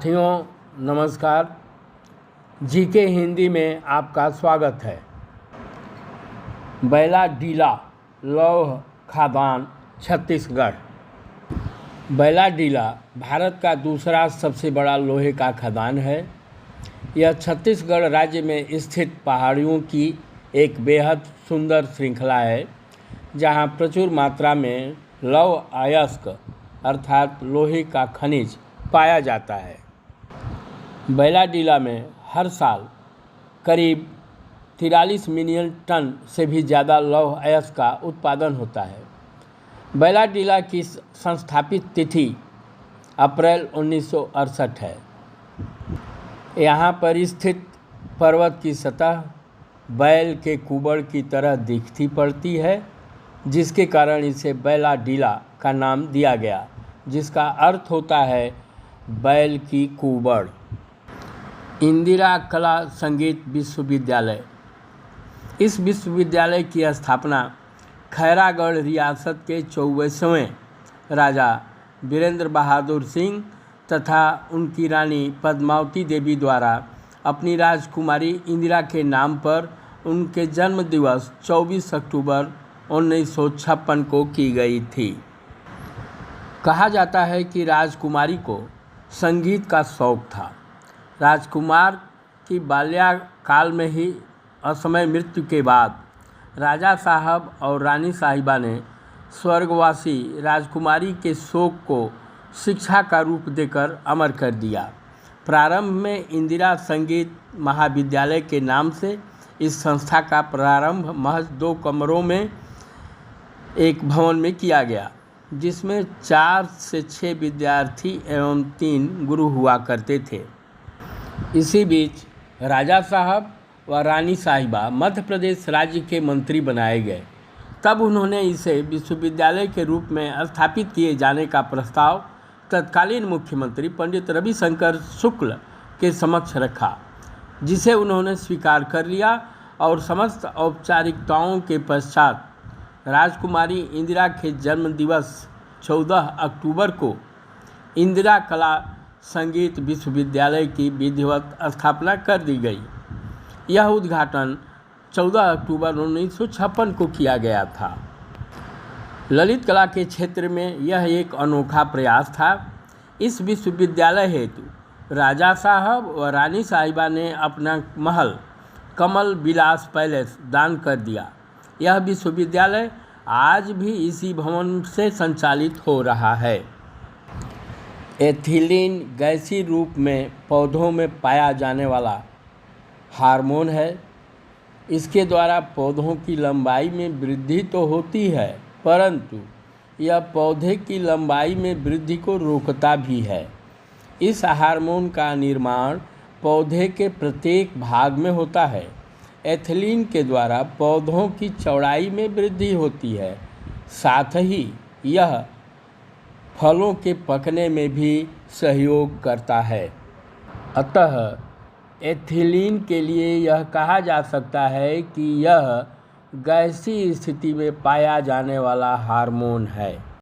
साथियों नमस्कार। जीके हिंदी में आपका स्वागत है। बैलाडीला लौह खदान छत्तीसगढ़। बैलाडीला भारत का दूसरा सबसे बड़ा लोहे का खदान है। यह छत्तीसगढ़ राज्य में स्थित पहाड़ियों की एक बेहद सुंदर श्रृंखला है, जहां प्रचुर मात्रा में लौह अयस्क अर्थात लोहे का खनिज पाया जाता है। बैलाडीला में हर साल करीब 43 मिलियन टन से भी ज़्यादा लौह अयस्क का उत्पादन होता है। बैलाडीला की संस्थापित तिथि अप्रैल 1968 है। यहाँ पर स्थित पर्वत की सतह बैल के कुबड़ की तरह दिखती पड़ती है, जिसके कारण इसे बैलाडीला का नाम दिया गया, जिसका अर्थ होता है बैल की कुबड़। इंदिरा कला संगीत विश्वविद्यालय। इस विश्वविद्यालय की स्थापना खैरागढ़ रियासत के 24वें राजा वीरेंद्र बहादुर सिंह तथा उनकी रानी पद्मावती देवी द्वारा अपनी राजकुमारी इंदिरा के नाम पर उनके जन्म दिवस 24 अक्टूबर 1956 को की गई थी। कहा जाता है कि राजकुमारी को संगीत का शौक था। राजकुमार की बाल्यकाल में ही असमय मृत्यु के बाद राजा साहब और रानी साहिबा ने स्वर्गवासी राजकुमारी के शोक को शिक्षा का रूप देकर अमर कर दिया। प्रारंभ में इंदिरा संगीत महाविद्यालय के नाम से इस संस्था का प्रारंभ महज 2 कमरों में एक भवन में किया गया, जिसमें 4 से 6 विद्यार्थी एवं 3 गुरु हुआ करते थे। इसी बीच राजा साहब व रानी साहिबा मध्य प्रदेश राज्य के मंत्री बनाए गए। तब उन्होंने इसे विश्वविद्यालय के रूप में स्थापित किए जाने का प्रस्ताव तत्कालीन मुख्यमंत्री पंडित रविशंकर शुक्ल के समक्ष रखा, जिसे उन्होंने स्वीकार कर लिया और समस्त औपचारिकताओं के पश्चात राजकुमारी इंदिरा के जन्म दिवस 14 अक्टूबर को इंदिरा कला संगीत विश्वविद्यालय की विधिवत स्थापना कर दी गई। यह उद्घाटन 14 अक्टूबर 1956 को किया गया था। ललित कला के क्षेत्र में यह एक अनोखा प्रयास था। इस विश्वविद्यालय हेतु राजा साहब व रानी साहिबा ने अपना महल कमल विलास पैलेस दान कर दिया। यह विश्वविद्यालय आज भी इसी भवन से संचालित हो रहा है। एथिलीन गैसीय रूप में पौधों में पाया जाने वाला हार्मोन है। इसके द्वारा पौधों की लंबाई में वृद्धि तो होती है, परंतु यह पौधे की लंबाई में वृद्धि को रोकता भी है। इस हार्मोन का निर्माण पौधे के प्रत्येक भाग में होता है। एथिलीन के द्वारा पौधों की चौड़ाई में वृद्धि होती है, साथ ही यह फलों के पकने में भी सहयोग करता है। अतः एथिलीन के लिए यह कहा जा सकता है कि यह गैसीय स्थिति में पाया जाने वाला हार्मोन है।